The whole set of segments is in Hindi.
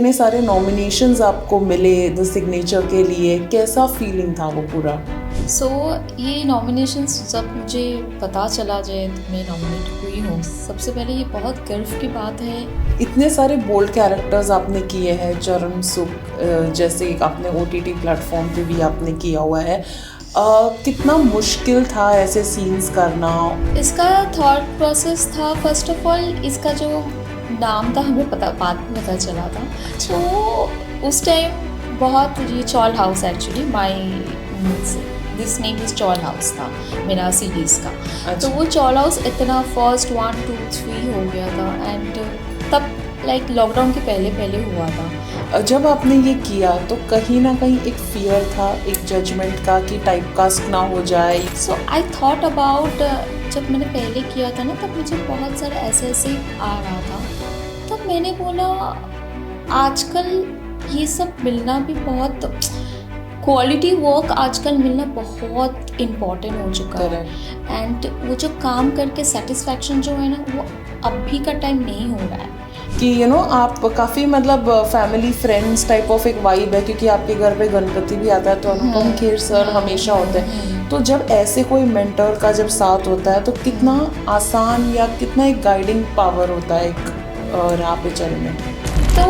इतने सारे नॉमिनेशंस आपको मिले द सिग्नेचर के लिए, कैसा फीलिंग था वो पूरा? ये नॉमिनेशंस जब मुझे पता चला जब मैं नॉमिनेट हुई हूँ, सबसे पहले ये बहुत गर्व की बात है। इतने सारे बोल्ड कैरेक्टर्स आपने किए हैं, चरण सुख जैसे आपने OTT प्लेटफॉर्म पे भी आपने किया हुआ है। कितना मुश्किल था ऐसे सीन्स करना? इसका थॉट प्रोसेस था, फर्स्ट ऑफ ऑल इसका जो नाम था हमें बाद में पता चला था। तो उस टाइम बहुत ये chawl house actually this name is chawl house था मेरा सीरीज़ का। तो वो चॉल हाउस इतना फर्स्ट 1 2 3 हो गया था एंड तब लाइक लॉकडाउन के पहले हुआ था। जब आपने ये किया तो कहीं ना कहीं एक फियर था, एक जजमेंट का कि टाइपकास्ट ना हो जाए। सो आई थॉट अबाउट, जब मैंने पहले किया था ना तब मुझे बहुत सारा ऐसे आ रहा था। तब मैंने बोला आजकल ये सब मिलना भी बहुत, क्वालिटी वर्क आजकल मिलना बहुत इम्पॉर्टेंट हो चुका है। एंड वो जो काम करके सेटिस्फैक्शन जो है ना वो अभी का टाइम नहीं हो रहा है कि आप काफ़ी मतलब फैमिली फ्रेंड्स टाइप ऑफ एक वाइब है, क्योंकि आपके घर पे गणपति भी आता है तो अनुपम खेर सर हमेशा होते हैं। तो जब ऐसे कोई मेंटर का जब साथ होता है तो कितना आसान या कितना एक गाइडिंग पावर होता है एक राह पे चलने। तो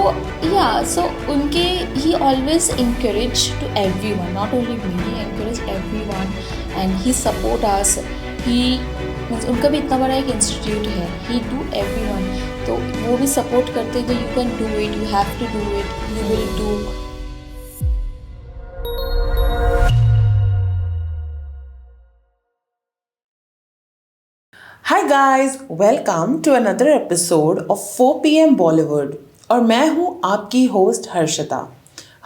सो उनके ही always encourage to everyone, not only me, he encourage everyone and he support us. उनका भी इतना बड़ा एक इंस्टीट्यूट है, he do everyone, तो वो भी सपोर्ट करते हैं कि you can do it, you have to do it, you will do. Hi guys, welcome to another episode of 4 PM Bollywood और मैं हूँ आपकी होस्ट हर्षिता।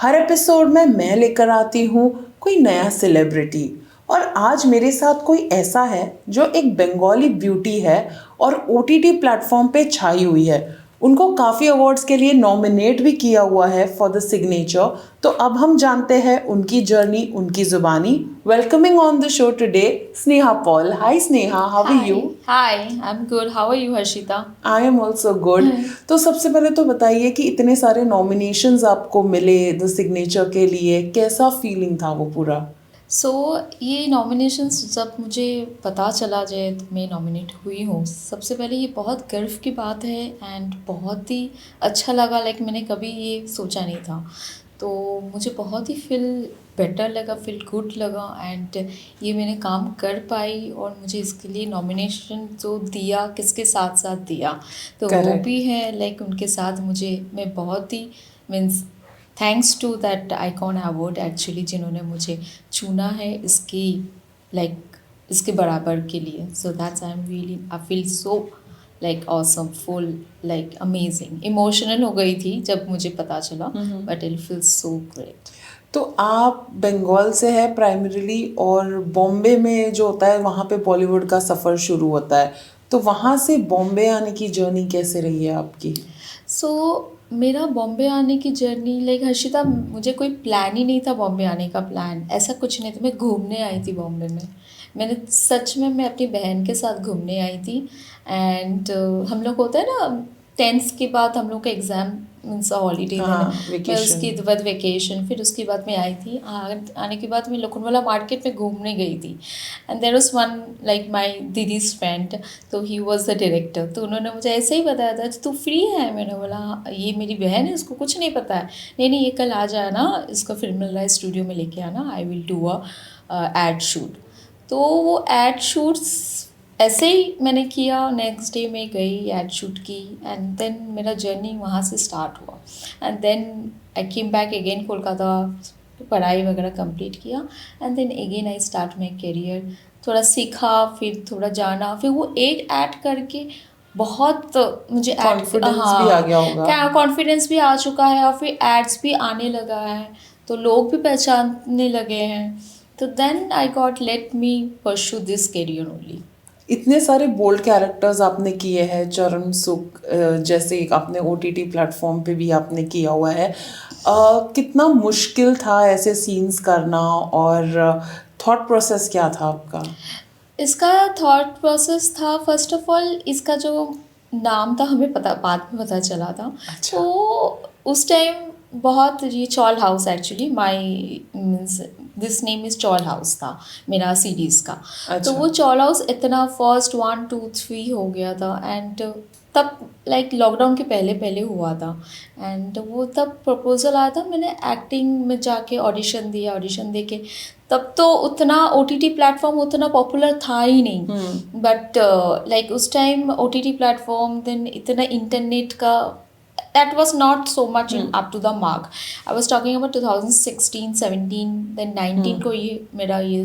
हर एपिसोड में मैं लेकर आती हूँ कोई नया सेलिब्रिटी और आज मेरे साथ कोई ऐसा है जो एक बंगाली ब्यूटी है और OTT प्लेटफॉर्म पे छाई हुई है। उनको काफ़ी अवार्ड्स के लिए नॉमिनेट भी किया हुआ है फॉर द सिग्नेचर। तो अब हम जानते हैं उनकी जर्नी, उनकी जुबानी। Welcoming on the show today Sneha Paul. Hi Sneha, how are you? Hi, I am good, how are you Harshita? I am also good. तो सबसे पहले तो बताइए कि इतने सारे नॉमिनेशंस आपको मिले द सिग्नेचर के लिए, कैसा फीलिंग था वो पूरा? ये नॉमिनेशंस जब मुझे पता चला जब मैं नॉमिनेट हुई हूँ, सबसे पहले ये बहुत गर्व की बात है एंड बहुत ही अच्छा लगा। लाइक मैंने कभी ये सोचा नहीं था, तो मुझे बहुत ही फील बेटर लगा, फील गुड लगा एंड ये मैंने काम कर पाई और मुझे इसके लिए नॉमिनेशन जो दिया, किसके साथ साथ दिया, तो वो भी है लाइक उनके साथ मैं बहुत ही means thanks to that icon award actually, जिन्होंने मुझे चुना है इसके बराबर के लिए। So that's I feel so like awesome, full like amazing, emotional हो गई थी जब मुझे पता चला, but it feel so great. तो आप बंगाल से है प्राइमरीली और बॉम्बे में जो होता है वहाँ पे बॉलीवुड का सफ़र शुरू होता है, तो वहाँ से बॉम्बे आने की जर्नी कैसे रही है आपकी? मेरा बॉम्बे आने की जर्नी लाइक हर्षिता, मुझे कोई प्लान ही नहीं था बॉम्बे आने का, प्लान ऐसा कुछ नहीं था। मैं घूमने आई थी बॉम्बे में, मैं अपनी बहन के साथ घूमने आई थी एंड हम लोग होता है ना 10th के बाद हम लोग का एग्ज़ाम मीन्स हॉलीडे मैं उसके बाद वेकेशन, फिर उसके बाद मैं आई थी। आने के बाद मैं लोखंडवाला मार्केट में घूमने गई थी and there was one like my दीदीज फ्रेंड, तो ही वाज द डायरेक्टर। तो उन्होंने मुझे ऐसे ही बताया था तू फ्री है? मैंने बोला ये मेरी बहन है, उसको कुछ नहीं पता है। नहीं ये कल आ जाना, इसको फिल्म स्टूडियो में लेके आना, I will do a ad shoot. तो वो एड शूट्स ऐसे ही मैंने किया। नेक्स्ट डे मैं गई, एड शूट की एंड देन मेरा जर्नी वहाँ से स्टार्ट हुआ and then I came back again Kolkata, पढ़ाई वगैरह कंप्लीट किया and then again I start my career. थोड़ा सीखा, फिर थोड़ा जाना, फिर वो एक ऐड करके बहुत मुझे कॉन्फिडेंस भी आ गया होगा। कॉन्फिडेंस भी आ चुका है और फिर एड्स भी आने लगा है, तो लोग भी पहचानने लगे हैं। तो then I got let me pursue this career only. इतने सारे बोल्ड कैरेक्टर्स आपने किए हैं, चरण सुख जैसे आपने OTT प्लेटफॉर्म पे भी आपने किया हुआ है। कितना मुश्किल था ऐसे सीन्स करना और थॉट प्रोसेस क्या था आपका? इसका थॉट प्रोसेस था, फर्स्ट ऑफ ऑल इसका जो नाम था हमें बाद में पता चला था। अच्छा। तो उस टाइम बहुत ये chawl house actually my means this name is chawl house था मेरा सीरीज़ का। तो अच्छा। वो चॉल हाउस इतना फर्स्ट 1 2 3 हो गया था एंड तब लाइक लॉकडाउन के पहले पहले हुआ था एंड वो तब प्रपोजल आया था। मैंने एक्टिंग में जाके ऑडिशन दिया, ऑडिशन दे के तब तो उतना OTT प्लेटफॉर्म उतना पॉपुलर था ही नहीं, बट लाइक उस टाइम OTT प्लेटफॉर्म देन इतना इंटरनेट का that was not so much in up to the mark. I was talking about 2016, 17, then 19 को ये मेरा ये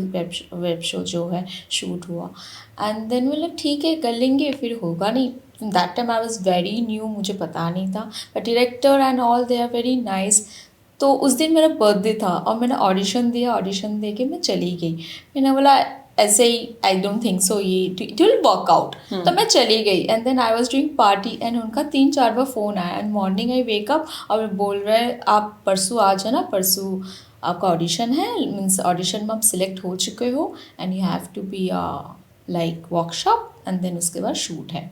वेब शो जो है शूट हुआ एंड देन मतलब ठीक है कर लेंगे, फिर होगा नहीं। That time I was very new, मुझे पता नहीं था, but director and all they are very nice. तो उस दिन मेरा बर्थडे था और मैंने ऑडिशन दिया, ऑडिशन दे के मैं चली गई। मैंने बोला ऐसे ही आई डोंट थिंक सो ये इट विल वर्क आउट, तो मैं चली गई and then I was doing party and उनका 3-4 बार फ़ोन आया एंड मॉर्निंग आई वेकअप और बोल रहे आप परसों आ जाना, परसों आपका ऑडिशन है, मीन्स ऑडिशन में आप सिलेक्ट हो चुके हो and you have to be like workshop and then उसके बाद शूट है।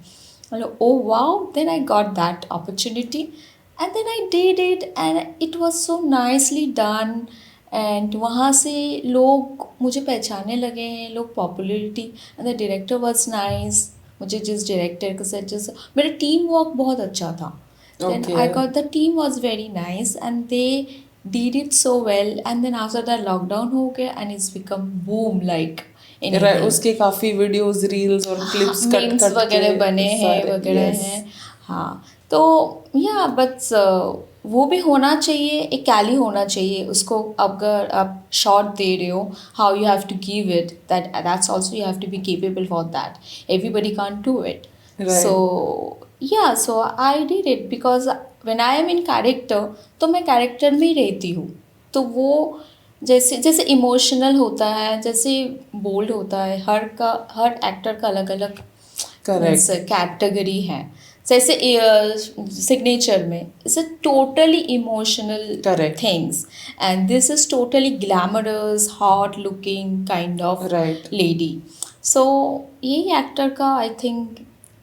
मतलब oh wow, then I got that opportunity and then I did it and it was so nicely done and वहाँ से लोग मुझे पहचानने लगे हैं, लोग popularity and the director was nice. मुझे जिस डायरेक्टर के साथ जिस मेरा टीम वर्क बहुत अच्छा था, then I got the team was very nice and they did it so well and then after that lockdown हो गया and it's become boom like उसके काफी वीडियोस, रील्स और क्लिप्स मीम्स वगैरह बने हैं वगैरह हैं। हाँ तो या बट वो भी होना चाहिए, एक कैली होना चाहिए उसको। अगर आप शॉट दे रहे हो, how you have to give it, that's also you have to be capable for that, everybody can't do it. So yeah so I did it because when I am in character तो मैं कैरेक्टर में ही रहती हूँ। तो वो जैसे जैसे इमोशनल होता है, जैसे बोल्ड होता है, हर एक्टर का अलग अलग कैटेगरी है। जैसे सिग्नेचर में it's a totally emotional things and this is totally glamorous hot looking kind of lady. So यही एक्टर का आई थिंक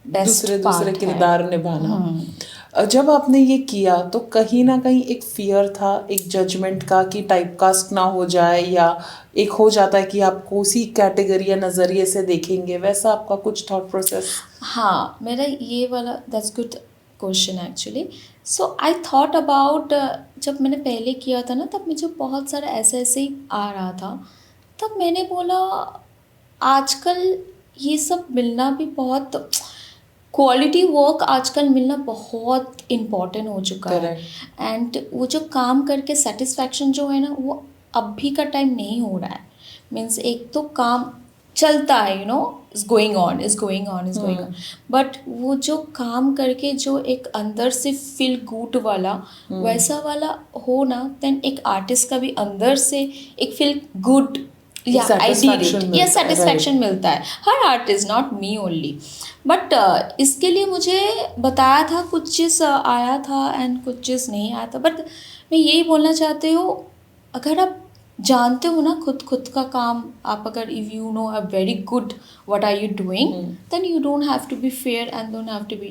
बेस्ट दूसरे किरदार निभाना। जब आपने ये किया तो कहीं ना कहीं एक फियर था, एक जजमेंट का कि टाइपकास्ट ना हो जाए, या एक हो जाता है कि आपको उसी कैटेगरी या नज़रिए से देखेंगे, वैसा आपका कुछ थॉट प्रोसेस? हाँ, मेरा ये वाला that's good question actually. So I thought about, जब मैंने पहले किया था ना तब मुझे बहुत सारा ऐसे ऐसे ही आ रहा था। तब मैंने बोला आजकल ये सब मिलना भी बहुत, क्वालिटी वर्क आजकल मिलना बहुत इम्पॉर्टेंट हो चुका है एंड वो जो काम करके सेटिस्फैक्शन जो है ना वो अभी का टाइम नहीं हो रहा है। मीन्स एक तो काम चलता है, you know, is going on, but वो जो काम करके जो एक अंदर से फील गुड वाला वैसा वाला हो ना, देन एक आर्टिस्ट का भी अंदर से एक फील गुड सेटिस्फैक्शन मिलता है। हर artist, not me only, but इसके लिए मुझे बताया था, कुछ चीज़ आया था एंड कुछ चीज़ नहीं आया था। बट मैं यही बोलना चाहती हूँ, अगर आप जानते हो ना खुद का काम, आप अगर if you know a very good what are you doing, then you don't have to be fair and don't have to be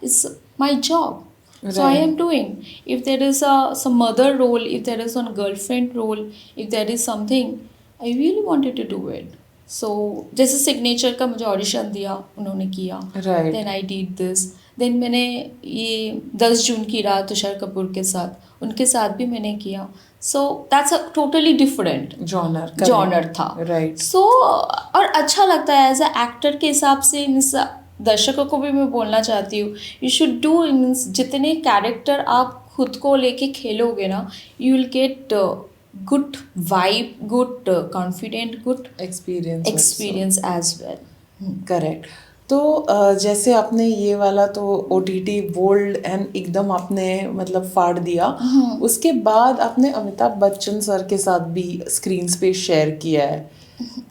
it's my job. So I am doing. If there is some mother role, if there is one girlfriend role, if there is something, I really wanted to do it. So जैसे सिग्नेचर का मुझे ऑडिशन दिया, उन्होंने किया, then I did this. Then मैंने ये 10 जून की रात तुषार कपूर के साथ, उनके साथ भी मैंने किया. So that's a totally different genre था. So और अच्छा लगता है एज अ एक्टर के हिसाब से. दर्शकों को भी मैं बोलना चाहती हूँ, यू शुड डू, मीन्स जितने कैरेक्टर आप खुद को लेके खेलोगे ना, you will get good vibe, good confident, good experience as well. Correct. तो जैसे आपने ये वाला तो OTT बोल्ड एंड एकदम आपने मतलब फाड़ दिया, उसके बाद आपने अमिताभ बच्चन सर के साथ भी स्क्रीन पे शेयर किया है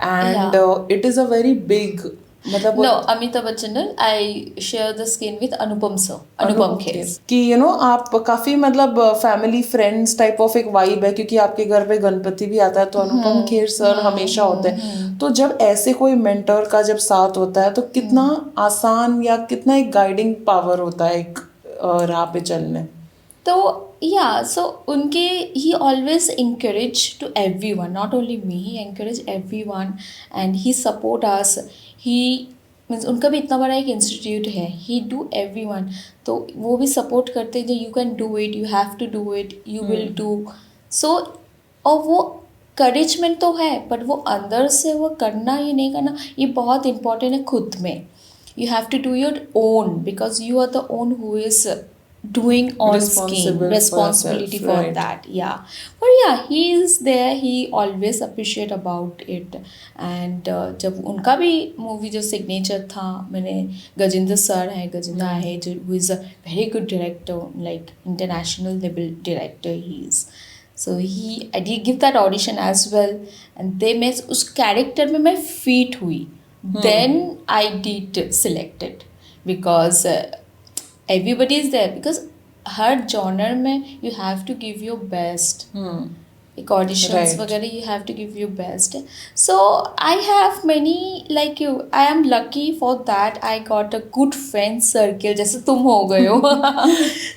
and it is a very big, मतलब no, Amitabh Bachchan, I share the screen with Anupam sir, Anupam Kher, कि यू नो आप काफ़ी मतलब फैमिली फ्रेंड्स टाइप ऑफ एक वाइब है, क्योंकि आपके घर पे गणपति भी आता है तो अनुपम खेर सर हमेशा होते हैं. तो जब ऐसे कोई मेंटर का जब साथ होता है तो कितना आसान या कितना एक गाइडिंग पावर होता है एक राह पे चलने. तो या सो उनके ही always encourage to everyone, not only me, he encourage everyone and he support us. he means उनका भी इतना बड़ा एक इंस्टीट्यूट है, ही डू everyone, तो वो भी सपोर्ट करते हैं, you can do it, you have to do it, you will do. So और वो करेजमेंट तो है, बट वो अंदर से वो करना ये नहीं करना, ये बहुत इंपॉर्टेंट है खुद में. You have to do your own because you are the one who is doing on scheme, responsibility for right. that. Yeah, but yeah, he is there. He always appreciate about it. And जब उनका भी मूवी जो सिग्नेचर था, मैंने गजेंद्र सर है, गजेंद्र है जो who is a very good director, like international level director he is. So I did give that audition as well, and they made उस कैरेक्टर में मैं फिट हुई. Then I did select it because everybody is there, because her genre में you have to give your best. एक auditions Right. वगैरह you have to give your best. So I have many like you. I am lucky for that. I got a good friend circle जैसे तुम हो गए हो.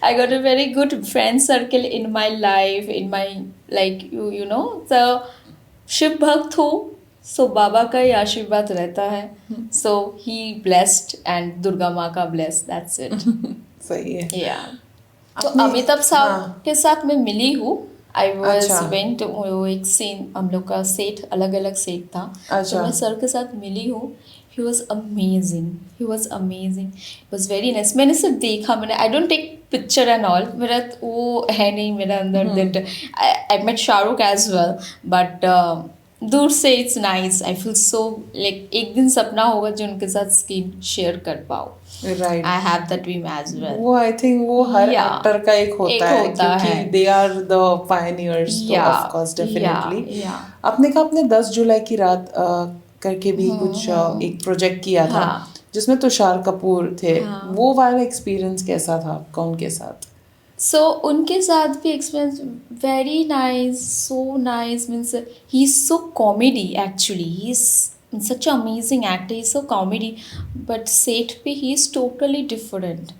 I got a very good friend circle in my life, in my like you know the Shiv भक्त हूँ. सो बाबा का ही आशीर्वाद रहता है. सो ही ब्लेस्ड एंड दुर्गा माँ का ब्लेस, दैट्स इट. सही है. या तो आपने- अमिताभ साहब हाँ. के साथ मैं मिली हूँ. आई वॉज अच्छा. वेंट, वो एक सीन हम लोग का सेट अलग अलग सेट था. अच्छा. तो मैं सर के साथ मिली हूँ. He was amazing, he was amazing, was very nice. मैंने सिर्फ देखा, मैंने I don't take picture and all, मेरा वो है नहीं मेरा अंदर that. I met Shahrukh as well, but दूर से it's nice. I feel so like एक दिन सपना होगा जो उनके साथ स्क्रीन शेयर कर पाओ. Right. I have that dream as well. वो आई थिंक वो हर Yeah. एक्टर का एक होता है होता क्योंकि है. They are the pioneers. तो ऑफ कोर्स डेफिनेटली. या आपने कहा आपने 10 जुलाई की रात करके भी कुछ एक प्रोजेक्ट किया था. हाँ. जिसमें तुषार कपूर थे. हाँ. वो वाला एक्सपीरियंस कैसा था आपका उनके साथ? सो उनके साथ भी experience very nice, so nice. Means he is so comedy actually. He is such amazing actor. He is so comedy, but set पे he is totally different.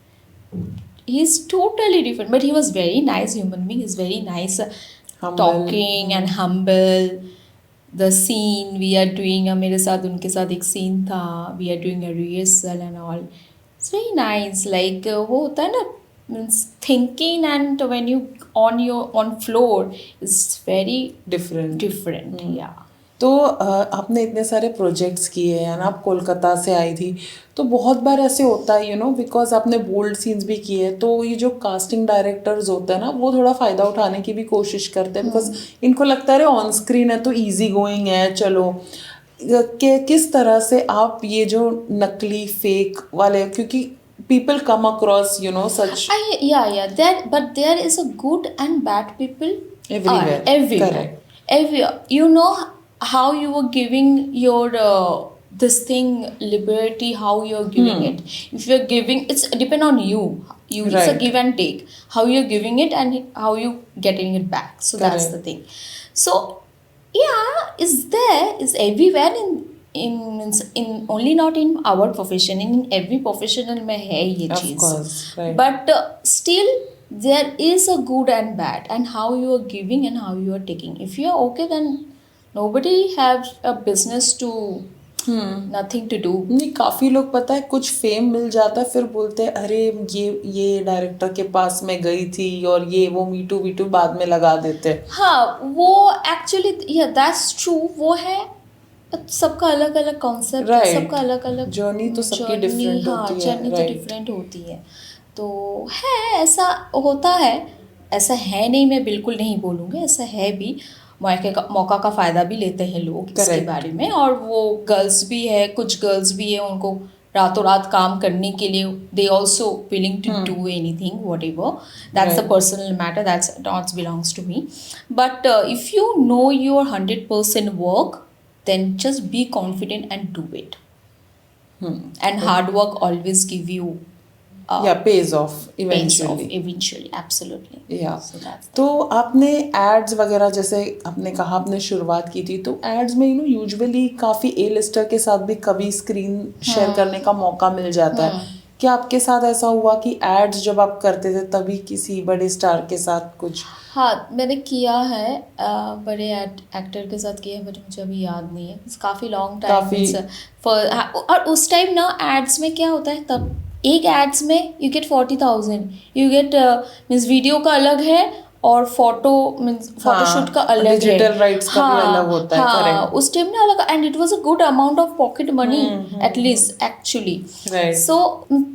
He is totally different, but he was very nice human being. He's very nice, Humble. talking and humble. The scene we are doing, मेरे साथ उनके साथ एक scene था. We are doing a rehearsal and all. It's very nice. Like वो होता है ना, means thinking and when you on floor is very different. different. Yeah. तो आपने इतने सारे प्रोजेक्ट्स किए हैं, आप कोलकाता से आई थी, तो बहुत बार ऐसे होता है बिकॉज आपने बोल्ड सीन्स भी किए, तो ये जो कास्टिंग डायरेक्टर्स होते हैं ना, वो थोड़ा फ़ायदा उठाने की भी कोशिश करते हैं, बिकॉज इनको लगता है ऑन स्क्रीन है तो इजी गोइंग है, चलो. कि किस तरह से आप ये जो नकली फेक वाले, क्योंकि people come across such There is a good and bad people everywhere. Everywhere. Correct. Everywhere. You know how you were giving your this thing liberty, how you're giving it. If you're giving, it's depend on you. It's a Right. give and take. How you're giving it and how you getting it back. So that's Correct. the thing. So yeah, is everywhere in only not in our profession, in every professional में है ये Of cheese. course, right. But still there is a good and bad, and how you are giving and how you are taking. If you are okay, then nobody has a business to nothing to do. नहीं, काफ़ी लोग पता है कुछ फेम मिल जाता है, फिर बोलते हैं अरे ये डायरेक्टर के पास मैं गई थी और ये वो मीटू वीटू बाद में लगा देते हैं. हाँ, वो एक्चुअली दैट्स ट्रू, वो है. सबका अलग अलग कॉन्सेप्ट, Right. सबका अलग अलग Journey तो सबकी different होती है, जर्नी तो right. डिफरेंट होती है. तो है, ऐसा होता है. ऐसा है नहीं, मैं बिल्कुल नहीं बोलूँगी, ऐसा है भी. मौका का फ़ायदा भी लेते हैं लोग इसके Correct. बारे में. और वो गर्ल्स भी है, कुछ गर्ल्स भी है, उनको रातों रात काम करने के लिए they also willing to do anything whatever. That's the Right. Personal matter, that's not belongs to me. But if you know your 100% work, then just be confident and do it. And hard work always give you या pays off pays off eventually. eventually. Absolutely. Yeah. So that's तो आपने एड्स वगैरह, जैसे आपने कहा आपने शुरुआत की थी, तो एड्स में यूजुअली काफ़ी ए लिस्टर के साथ भी कभी स्क्रीन शेयर करने का मौका मिल जाता है. क्या आपके साथ ऐसा हुआ कि एड्स जब आप करते थे तभी किसी बड़े स्टार के साथ कुछ? हाँ, मैंने किया है, बड़े एक्टर के साथ किया है, बट मुझे अभी याद नहीं है, काफ़ी लॉन्ग टाइम काफी और उस टाइम ना एड्स में क्या होता है, तब एक एड्स में you get 40,000, you get means video का अलग है और फोटो मीन्स फोटोशूट का अलग है। डिजिटल राइट्स का भी अलग हाँ होता है, हाँ, करेक्ट। उस टाइम ना अलग, and it was a good amount of pocket money at least actually. Right. सो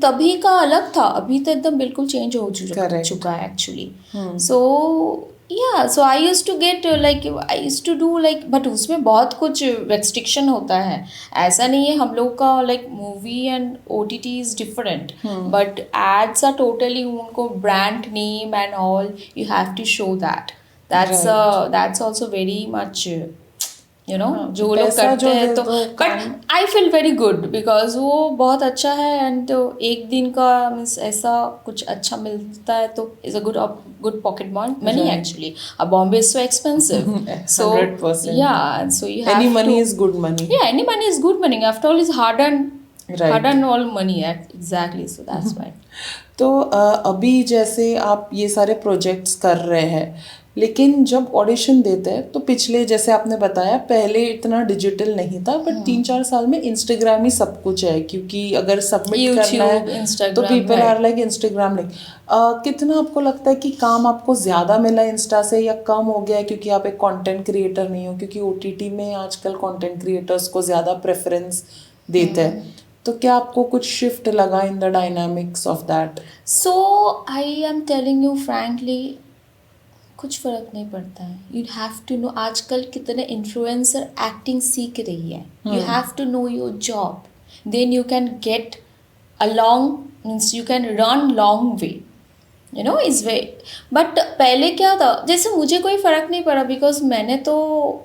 तभी का अलग था, अभी तो एकदम बिल्कुल चेंज हो Correct. चुका है actually. So yeah so I use to get like I use to do like, but उसमें बहुत कुछ रेस्ट्रिक्शन होता है, ऐसा नहीं है हम लोग का like movie and OTT is different, but ads are totally उनको brand name and all you have to show that, that's also very much you know, जो लोग पैसा करते जो हैं दे तो, दो बट काम। I feel very good because वो बहुत अच्छा है, एंड एक दिन का मीन्स ऐसा कुछ अच्छा मिलता है तो is a good pocket money actually. Bombay is so expensive, so 100%. Yeah so you Any have money to, is good money. yeah, any money is good money, after all is Right. hard earned all money, exactly, so that's why. तो अभी जैसे आप ये सारे प्रोजेक्ट्स कर रहे हैं, लेकिन जब ऑडिशन देते हैं तो पिछले जैसे आपने बताया पहले इतना डिजिटल नहीं था, बट 3-4 साल में इंस्टाग्राम ही सब कुछ है, क्योंकि अगर सबमिट करना है तो Instagram, people right. Are like Instagram like. कितना आपको लगता है कि काम आपको ज़्यादा मिला इंस्टा से या कम हो गया है क्योंकि आप एक कंटेंट क्रिएटर नहीं हो, क्योंकि OTT में आजकल कंटेंट क्रिएटर्स को ज़्यादा प्रेफरेंस देते हैं, तो क्या आपको कुछ शिफ्ट लगा in the dynamics of that? So I am telling you frankly, कुछ फ़र्क नहीं पड़ता है। यू हैव टू नो, आजकल कितने इन्फ्लुएंसर एक्टिंग सीख रही है, you have to know your job, then you can get a long means you can run long way, you know इस वे। बट पहले क्या था, जैसे मुझे कोई फ़र्क नहीं पड़ा बिकॉज मैंने तो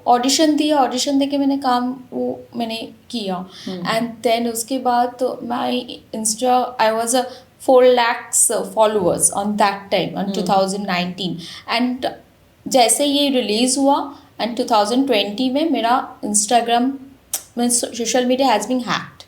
ऑडिशन दिया, ऑडिशन दे के मैंने काम वो मैंने किया, एंड देन उसके बाद तो my insta I was a 4 lakhs followers on that time on 2019, and जैसे ये रिलीज़ हुआ एंड 2020 में मेरा Instagram means social media has been hacked,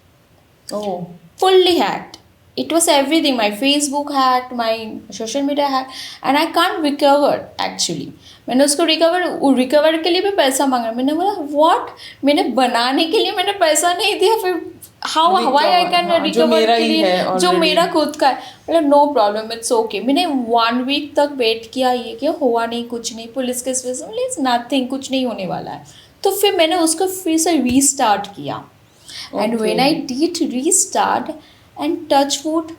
oh, fully hacked. It was everything. My Facebook hacked, my social media hacked, and I can't recover actually. मैंने उसको रिकवर के लिए भी पैसा मांगा, मैंने बोला व्हाट, मैंने बनाने के लिए मैंने पैसा नहीं दिया, फिर हाउ आई कैन रिकवर के लिए जो मेरा खुद का है। बोला नो प्रॉब्लम, इट्स ओके। मैंने 1 week तक वेट किया, ये क्या हुआ नहीं, कुछ नहीं, पुलिस केस में नथिंग, कुछ नहीं होने वाला है, तो फिर मैंने उसको फिर से रीस्टार्ट किया, and when I did restart and touch wood,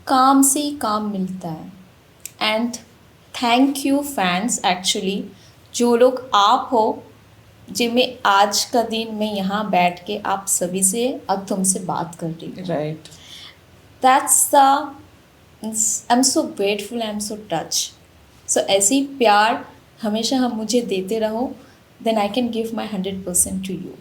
काम से ही काम मिलता है, and thank you fans actually, जो लोग आप हो जिनमें आज का दिन मैं यहाँ बैठ के आप सभी से अब तुमसे बात कर रही हूँ, right. That's the I am so grateful, I am so touch. So ऐसे ही प्यार हमेशा हम मुझे देते रहो, then I can give my 100% to you.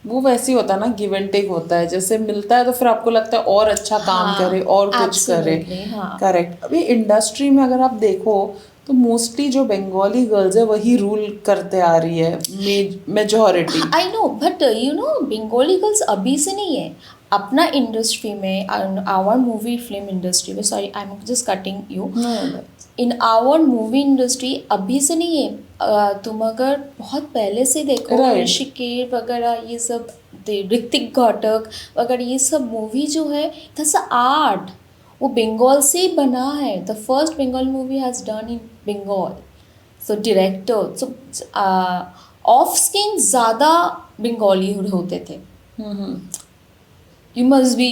वो वैसे ही होता है ना, गिव एंड टेक होता है, जैसे मिलता है तो फिर आपको लगता है और अच्छा काम हाँ, करे और कुछ करे। absolutely, हाँ। करेक्ट। अभी इंडस्ट्री में अगर आप देखो तो मोस्टली जो बंगाली गर्ल्स है वही रूल करते आ रही है, majority. I know, but you know Bengali girls अभी से नहीं है, अपना इंडस्ट्री में, आवर मूवी फिल्म इंडस्ट्री में, sorry I am just cutting you, in our movie industry अभी से नहीं है। तुम अगर बहुत पहले से देखो, Right. ऋषिकेश वगैरह ये सब, ऋतिक घटक वगैरह, ये सब मूवी जो है दैट्स आर्ट, वो बंगाल से ही बना है। The first Bengal movie has done in Bengal, so director, so off screen ज़्यादा बंगाली होते थे। You must be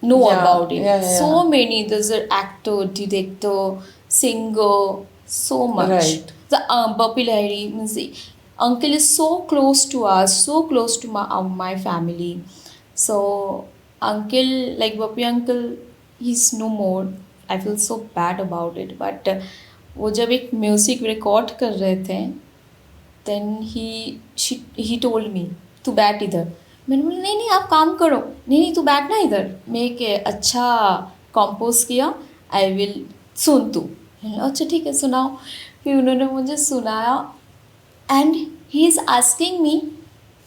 know Yeah, about it. yeah. So many. There's an actor, director, singer, so much. Right. The Bapi Lahiri means the uncle is so close to us, so close to my family. So uncle, like Bapi uncle, he's no more. I feel so bad about it. But वो जब एक म्यूजिक रिकॉर्ड कर रहे थे, then he told me तू बैठ इधर। मैंने बोला नहीं आप काम करो, नहीं तू बैठना इधर, मैं एक अच्छा कंपोज किया, आई विल सुन तू। अच्छा ठीक है सुनाओ। फिर उन्होंने मुझे सुनाया, and he is asking me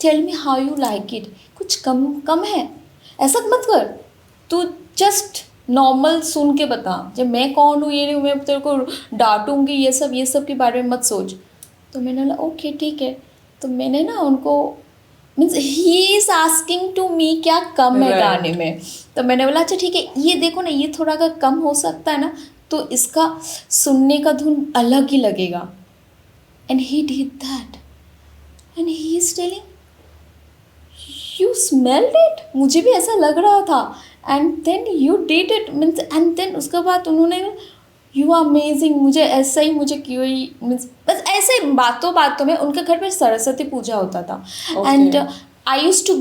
tell me how you like it, कुछ कम है, ऐसा मत कर, तू जस्ट नॉर्मल सुन के बता, जब मैं कौन हूँ ये नहीं, मैं तेरे को डांटूंगी, ये सब के बारे में मत सोच। तो मैंने बोला ओके ठीक है। तो मैंने ना उनको, means he is asking to me क्या कम है Right. गाने में, तो मैंने बोला अच्छा ठीक है, ये देखो ना, ये थोड़ा अगर कम हो सकता है ना तो इसका सुनने का धुन अलग ही लगेगा। And he did that and he is telling you smelled it, मुझे भी ऐसा लग रहा था, and then you did it, means and then उसके बाद उन्होंने यू आर अमेजिंग, मुझे ऐसा ही, मुझे क्यों ही, मीन्स बस ऐसे बातों में। उनके घर पे सरस्वती पूजा होता था and I used to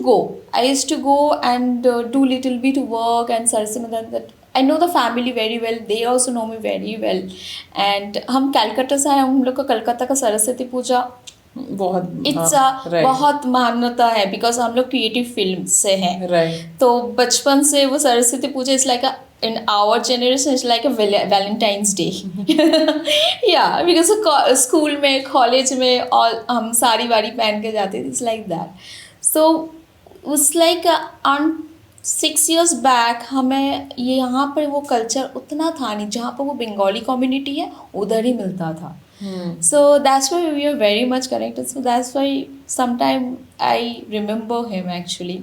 go and do little bit work and Saraswati that I know the family very well, they also know me very well, and हम कलकत्ता से आए, हम लोग का कलकत्ता का सरस्वती पूजा बहुत इट्स right. बहुत मान्यता है, बिकॉज हम लोग क्रिएटिव फिल्म से हैं। Right. तो बचपन से वो Saraswati Puja is like in our generation it's like a Valentine's Day yeah, because school में, कॉलेज में और हम साड़ी वाड़ी पहन के जाते थे, इट्स लाइक दैट। सो उस लाइक ऑन 6 years बैक हमें ये यहाँ पर वो कल्चर उतना था नहीं, जहाँ पर वो बंगाली कम्युनिटी है उधर ही मिलता था। So that's why we are very much connected. So that's why sometime I remember him actually.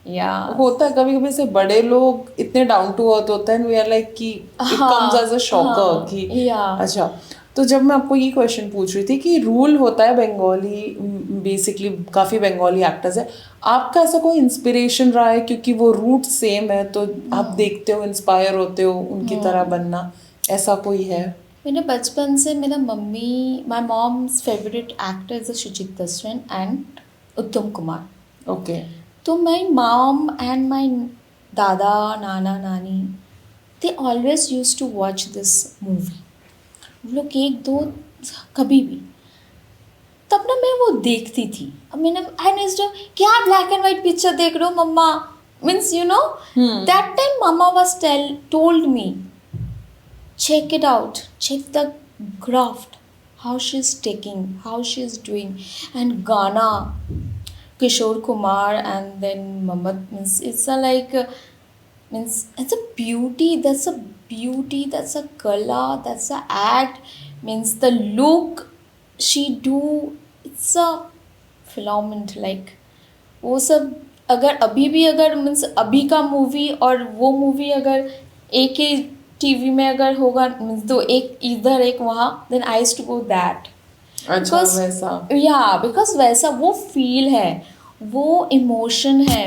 Yeah. होता है कभी कभी से बड़े लोग इतने डाउन टू अर्थ होते हैं, वी आर लाइक कि it comes as a shocker कि yeah. अच्छा। तो जब मैं आपको ये क्वेश्चन पूछ रही थी कि रूल होता है बंगाली, बेसिकली काफ़ी बंगाली एक्टर्स है, आपका ऐसा कोई इंस्पिरेशन रहा है क्योंकि वो रूट सेम है तो आप देखते हो, इंस्पायर होते हो उनकी तरह बनना, ऐसा कोई है? मैंने बचपन से, मेरा mummy, my mom's favourite actor is Suchitra Sen and उत्तम कुमार। ओके। तो माई मॉम एंड माई दादा, नाना, नानी, they always use to watch this movie. वो लोग एक दो कभी भी, तब ना मैं वो देखती थी। अब मैंने क्या ब्लैक एंड वाइट पिक्चर देख रहे हो mumma, means you know that time mumma was told me check it out, check the craft, how she's taking, how she's doing, and Ghana, Kishore Kumar, and then Mohammed, means it's a like means it's a beauty, that's a beauty, that's a color, that's a act, means the look she do, it's a phenomenon like वो सब। अगर अभी भी अगर मीन्स अभी का मूवी और वो मूवी अगर एक ही टीवी में अगर होगा, तो एक इधर एक वहाँ, then I used to go that. अच्छा, वैसा? या बिकॉज वैसा वो फील है, वो इमोशन है।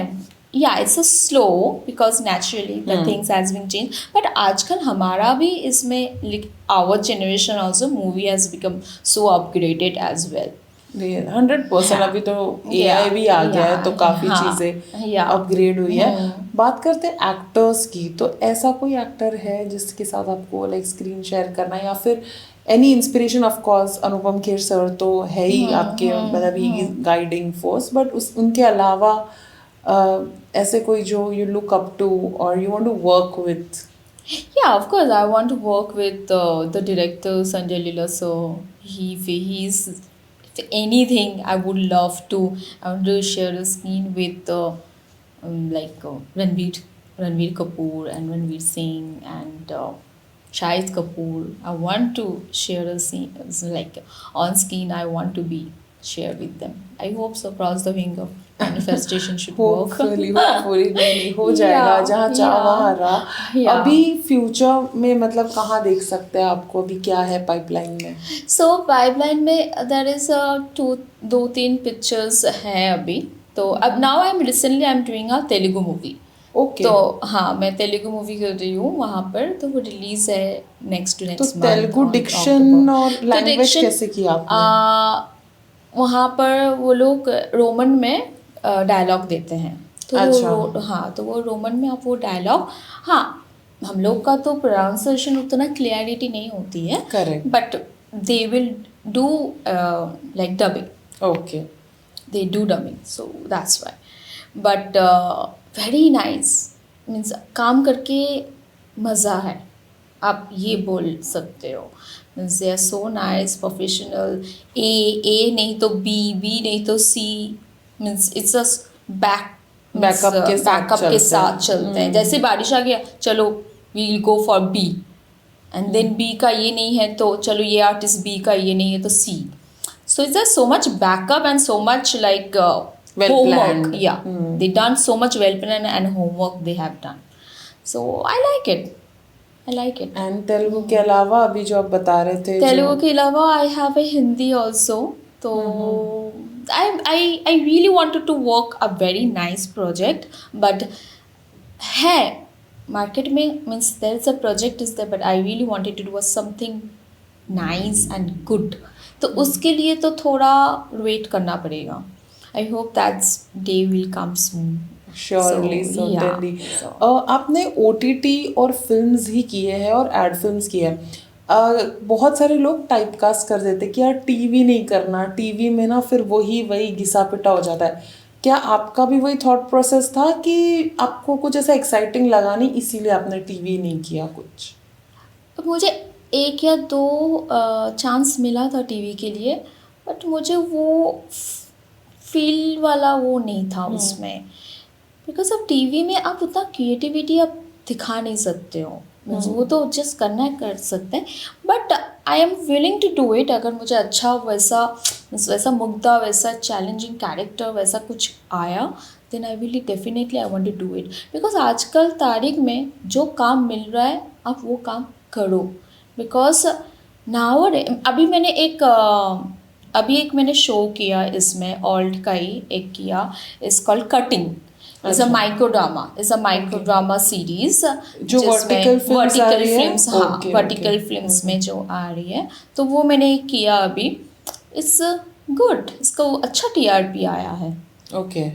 या it's a slow because naturally the things has been change, but आजकल हमारा भी इसमें our generation also movie has become so upgraded as well. 100%। अभी तो AI भी आ गया है तो काफ़ी चीज़ें अपग्रेड हुई है। बात करते हैं एक्टर्स की, तो ऐसा कोई एक्टर है जिसके साथ आपको लाइक स्क्रीन शेयर करना, या फिर any inspiration? Of course Anupam Kher sir तो है ही आपके, मतलब ही गाइडिंग फोर्स, बट उनके अलावा ऐसे कोई जो यू लुक अप टू और you want to work with? Yeah, of course, I want to work with the director Sanjay Leela. So he's anything I would love to. I want to share a screen with Ranveer Kapoor and Ranveer Singh and Shahid Kapoor. I want to share a scene like on screen. I want to be share with them. I hope so. Cross the finger. Manifestation should work. Hopefully नहीं हो जाएगा, जहाँ चाह वहाँ रहा। अभी फ्यूचर में मतलब कहाँ देख सकते हैं आपको, अभी क्या है पाइपलाइन में? So पाइपलाइन में देयर इज 2-3 पिक्चर्स हैं अभी। तो अब now I am doing a Telugu movie. Okay. तो हाँ, मैं तेलुगु मूवी कर रही हूँ वहाँ पर, तो वो रिलीज है नेक्स्ट तो मंथ। तेलुगु डिक्शन और लैंग्वेज कैसे किया आपने? वहाँ पर वो लोग रोमन में डायलॉग देते हैं। तो अच्छा। हाँ, तो वो रोमन में आप वो डायलॉग, हाँ हम लोग का तो प्रोनाउंसिएशन उतना क्लियरिटी नहीं होती है, correct, but they will do like dubbing. Okay, they do dubbing, so that's why. But very nice, means काम करके मज़ा है, आप ये बोल सकते हो। Means they are so nice, professional. A नहीं तो बी नहीं तो C, means it's a back Backup के साथ बैकअप चलते के हैं। साथ चलते हैं। जैसे बारिश आ गया, चलो we will go for B, and then B का ये नहीं है तो चलो ये आर्टिस्ट बी का ये नहीं है तो सी. So it's just so much backup and so much like Well homework. planned. Yeah, they done so much well planned and homework they have done. So I like it. I like it. And Telugu के अलावा अभी जो आप बता रहे थे तेलुगु के अलावा I have a Hindi also. तो I really wanted to work a very nice project, but है market में means there is a project is there, but I really wanted to do something nice and good. तो उसके लिए तो थोड़ा वेट करना पड़ेगा. I hope that's day will come soon. Surely So, certainly. yeah, so. आपने OTT और फिल्म्स ही किए हैं और एड फिल्म्स किए हैं. बहुत सारे लोग टाइपकास्ट कर देते कि यार टीवी नहीं करना, टीवी में ना फिर वही घिसा पिटा हो जाता है. क्या आपका भी वही थॉट प्रोसेस था कि आपको कुछ ऐसा एक्साइटिंग लगा नहीं इसीलिए आपने टीवी नहीं किया कुछ? मुझे 1 या 2 चांस मिला था टीवी के लिए, बट मुझे वो फील वाला वो नहीं था उसमें. बिकॉज अब टीवी में आप उतना क्रिएटिविटी आप दिखा नहीं सकते हो. वो तो जस्ट करना है कर सकते हैं, but I am willing to do it. अगर मुझे अच्छा वैसा मुद्दा, वैसा चैलेंजिंग कैरेक्टर, वैसा कुछ आया, then I will definitely I want to do it. Because आजकल तारीख में जो काम मिल रहा है आप वो काम करो. बिकॉज नाउ अभी मैंने एक मैंने शो किया इसमें ऑल्ट का ही एक किया, is called cutting. Is a micro drama series जो वर्टिकल फिल्म्स, हाँ वर्टिकल फिल्म्स में जो आ रही है, तो वो मैंने किया अभी. इट्स गुड, इसका अच्छा TRP आया है. Okay.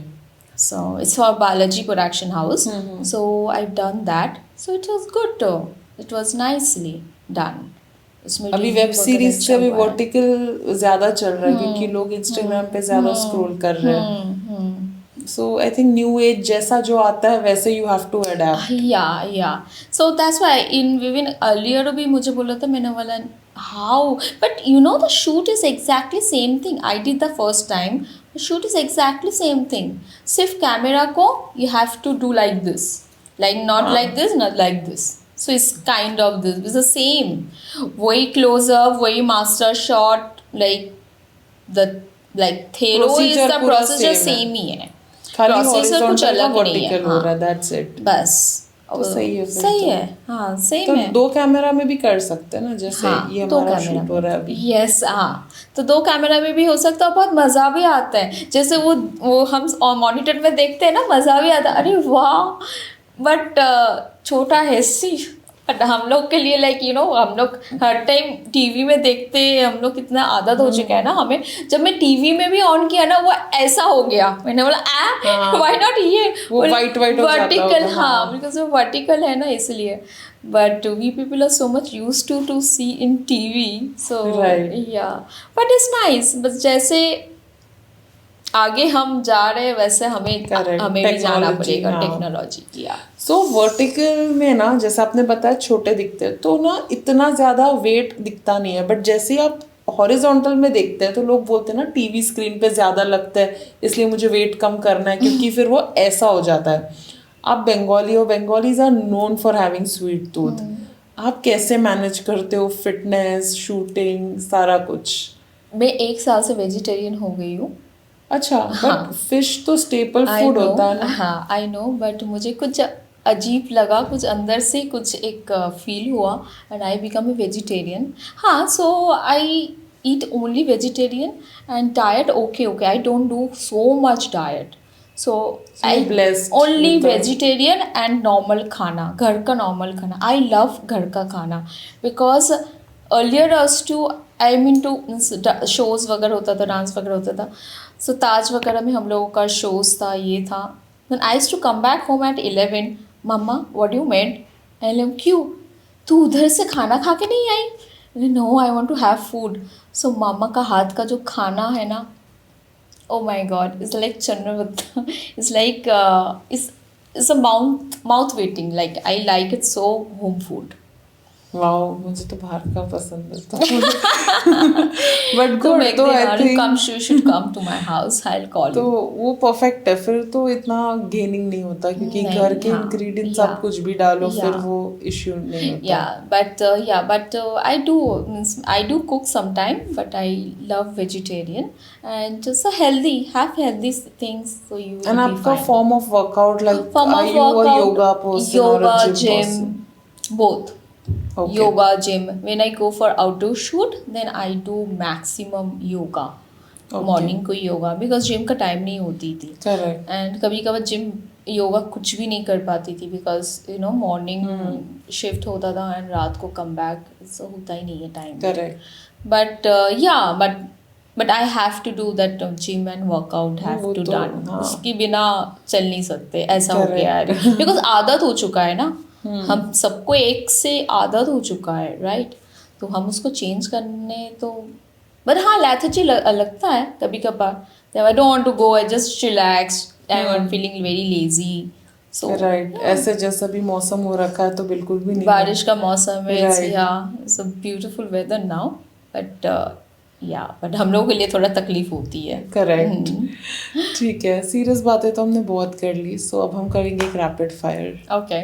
So it's for Balaji Production House. So I've done that. So it was good too. It was nicely done. उसमें अभी review वेब सीरीज वगैरह से अभी अच्छा हुआ है. वर्टिकल ज्यादा चल रहा है क्योंकि लोग इंस्टाग्राम पे ज्यादा स्क्रॉल कर रहे हैं. So I think new age जैसा जो आता है वैसे you have to adapt. Yeah. So that's why in Vivian earlier भी मुझे बोला था, मैंने बोला how, but you know the shoot is exactly same thing. I did the first time. The shoot is exactly same thing. सिर्फ कैमरा को you have to do like this, like not like this, not like this. So it's kind of this. It's the same. वही close up, वही master shot, like Thero is Procedure the पूरा procedure same same ही है. खाली Processor कुछ हॉरिजॉन्टल अलग नहीं है. वर्टिकल हो रहा है. That's it. बस तो सही है फिर सही तो. है. हाँ सेम तो है. 2 कैमरा में भी कर सकते हैं ना, जैसे हाँ, ये 2 हमारा कैमरा शूट हो रहा है अभी. यस, हाँ तो 2 कैमरा में भी हो सकता है. बहुत मज़ा भी आता है. जैसे वो हम मॉनिटर में देखते हैं ना, मज़ा भी आता है. अरे वाह. बट छोटा है सी. बट हम लोग के लिए लाइक हम लोग हर टाइम टीवी में देखते हैं. हम लोग कितना आदत हो चुका है ना हमें. जब मैं टीवी में भी ऑन किया ना, वो ऐसा हो गया. मैंने बोला व्हाई नॉट ये वो white हो जाता वर्टिकल. होगा. हाँ बिकॉज वो वर्टिकल है ना, इसलिए. But we people are so much used to see in TV. So Right. yeah, but it's nice. बस जैसे आगे हम जा रहे हैं वैसे हमें Correct. भी जाना Technology, पड़ेगा. हाँ. टेक्नोलॉजी किया. सो वर्टिकल में ना, जैसे आपने बताया छोटे दिखते हैं तो ना इतना ज़्यादा वेट दिखता नहीं है. बट जैसे ही आप हॉरिजॉन्टल में देखते हैं तो लोग बोलते हैं ना टीवी स्क्रीन पे ज़्यादा लगता है, इसलिए मुझे वेट कम करना है क्योंकि फिर वो ऐसा हो जाता है. आप बंगाली हो, Bengalis are known for having sweet tooth. आप कैसे मैनेज करते हो फिटनेस, शूटिंग, सारा कुछ? मैं 1 साल से वेजिटेरियन हो गई हूँ. अच्छा. बट फिश तो स्टेपल फूड होता है ना. हाँ आई नो, बट मुझे कुछ अजीब लगा, कुछ अंदर से कुछ एक फील हुआ and I become a vegetarian. हाँ so I eat only vegetarian and diet okay. I don't do so much diet. So I blessed only with that. vegetarian and normal खाना, घर का normal खाना. I love घर का खाना because earlier us to I mean to shows वगैरह होता था, डांस वगैरह होता था. So ताज वगैरह में हम लोगों का shows था, ये था. Then I used to come back home at 11. Mama, what you made? And क्यों? तू उधर से खाना खा के नहीं आई? No, I want to have food. So मामा का हाथ का जो खाना है ना, oh my god, it's like Chandravatta. It's like it's a mouth waiting. Like I like it so, home food. Wow, मुझे तो बाहर का पसंद है. तो But तो good, मैं एक तो दिन I आ रही हूँ, think you should come to my house, I'll call तो you. वो परफेक्ट है, फिर तो इतना गेनिंग नहीं होता क्योंकि घर नहीं, के हाँ, इंग्रेडिएंट्स या आप कुछ भी डालो फिर या वो इश्यू नहीं होता। yeah, but I do means I do cook sometime, but I love vegetarian and just a healthy, have healthy things, so you will and be आपका fine. Form of workout like Form are of you a workout, yoga person और a yoga, gym person? gym, both. Okay Yoga, gym. When I go for outdoor shoot, then I do maximum yoga. Okay. Morning को योगा, बिकॉज जिम का टाइम नहीं होती थी, करेक्ट एंड कभी कभार जिम योगा कुछ भी नहीं कर पाती थी बिकॉज मॉर्निंग शिफ्ट होता था एंड रात को कम बैक होता ही नहीं है time. Correct but but I have to do that gym and workout have वो टू तो, डन. हाँ. उसके बिना चल नहीं सकते, ऐसा हो Correct. गया है बिकॉज आदत हो चुका है ना. हम सबको एक से आदत हो चुका है, राइट? तो हम उसको चेंज करने तो बट हाँ लेथर्जी लगता है कभी कभार. I don't want to go, I just relax, I am feeling very lazy. So right, ऐसे जैसा भी मौसम हो रखा है तो बिल्कुल भी नहीं बारिश का मौसम है, Right. It's a beautiful weather now, but but हम लोगों के लिए थोड़ा तकलीफ होती है. करेक्ट. ठीक है, सीरियस बातें तो हमने बहुत कर ली, सो अब हम करेंगे एक rapid fire. Okay.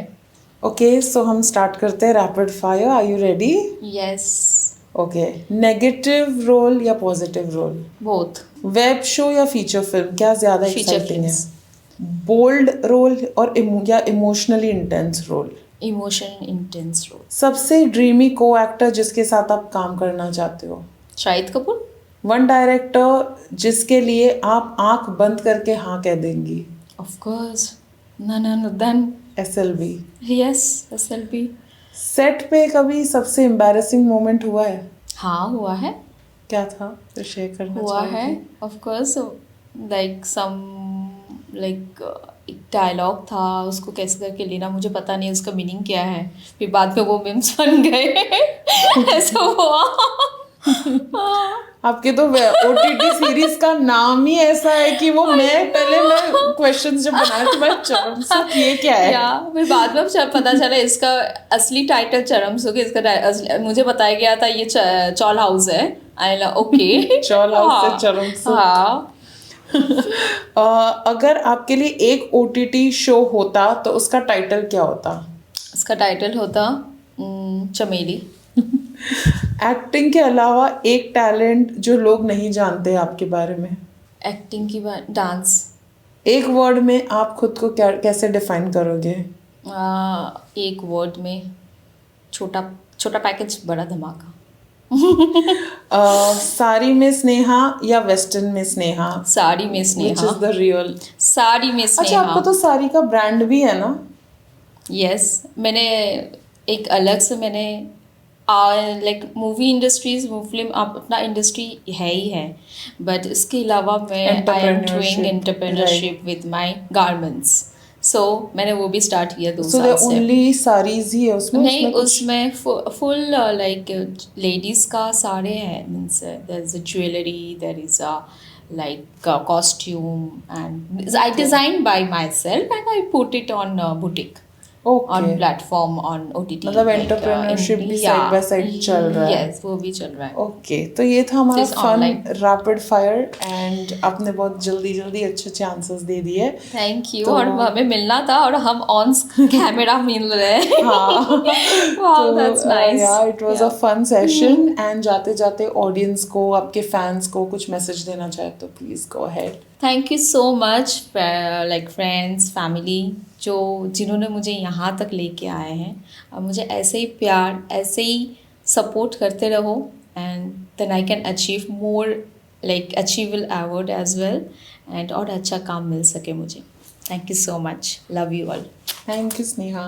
Okay, so हम स्टार्ट करते हैं rapid fire. Are you ready? Yes. Okay, negative role या positive role? Both. Web show या फीचर फिल्म, क्या ज्यादा फीचर एक्साइटिंग है? फिल्म्स. बोल्ड रोल और या emotionally intense role? Emotion intense role. सबसे ड्रीमी को एक्टर जिसके साथ आप काम करना चाहते हो? शाहिद कपूर. वन डायरेक्टर जिसके लिए आप आंख बंद करके हाँ कह देंगी? Of course none. SLB. Yes, SLB. Set पे कभी सबसे एम्बैरेसिंग मोमेंट हुआ है? हाँ हुआ है. क्या था, तो शेयर करना हुआ है चाहोगे? Of course. लाइक एक डायलॉग था, उसको कैसे करके लेना मुझे पता नहीं, उसका मीनिंग क्या है, फिर बाद में वो मीम्स बन गए. ऐसा हुआ. आपके तो OTT सीरीज का नाम ही ऐसा है कि वो मैं क्वेश्चंस जब बनाए तो मैं चरम सुख, ये क्या है? या फिर बाद में पता चला इसका असली टाइटल चरम सुख, इसका मुझे बताया गया था ये चॉल हाउस है. आई ओके. चॉल हाउस से चरम सुख. हाँ. अगर आपके लिए एक OTT शो होता तो उसका टाइटल क्या होता? इसका टाइटल होता चमेली. एक्टिंग के अलावा एक टैलेंट जो लोग नहीं जानते आपके बारे में? एक्टिंग की बात, डांस. एक वर्ड में आप खुद को कैसे डिफाइन करोगे? एक वर्ड में छोटा पैकेज बड़ा धमाका. साड़ी में स्नेहा या वेस्टर्न में स्नेहा? साड़ी में Which Sneha. is the real? Sari में अच्छा, स्नेहा. आपको तो साड़ी का ब्रांड भी है ना? यस, मैंने एक अलग से मैंने लाइक मूवी इंडस्ट्रीज, फिल्म अपना इंडस्ट्री है ही है, बट इसके अलावा मैं I am doing entrepreneurship with my garments. So मैंने वो भी स्टार्ट किया 2 So साल there से. only साड़ीज ही है उसमें? नहीं, कुछ? उसमें फुल लाइक लेडीज का सारे हैं. Means there is a jewellery, there is a like costume, and I designed by myself and I put it on boutique. Okay. on platform on OTT. मतलब एंटरप्रेन्योरशिप भी साइड बाय साइड चल रहा है. यस, वो भी चल रहा है. ओके, तो ये था हमारा Just fun online. Rapid fire and आपने बहुत जल्दी अच्छे आंसर्स दे दिए. Thank you. तो- और हमें मिलना था और हम ऑन कैमरा मिल रहे हैं. हाँ. Wow, that's nice. Yeah it was a fun session. And जाते जाते ऑडियंस को, आपके फैंस को कुछ मैसेज देना चाहे तो please go ahead. Thank you so much like friends, family, जिन्होंने मुझे यहाँ तक लेके आए हैं. और मुझे ऐसे ही प्यार, ऐसे ही सपोर्ट करते रहो, and then I can achieve more, like achievable award as well, and और अच्छा काम मिल सके मुझे. Thank you so much. Love you all. Thank you Sneha.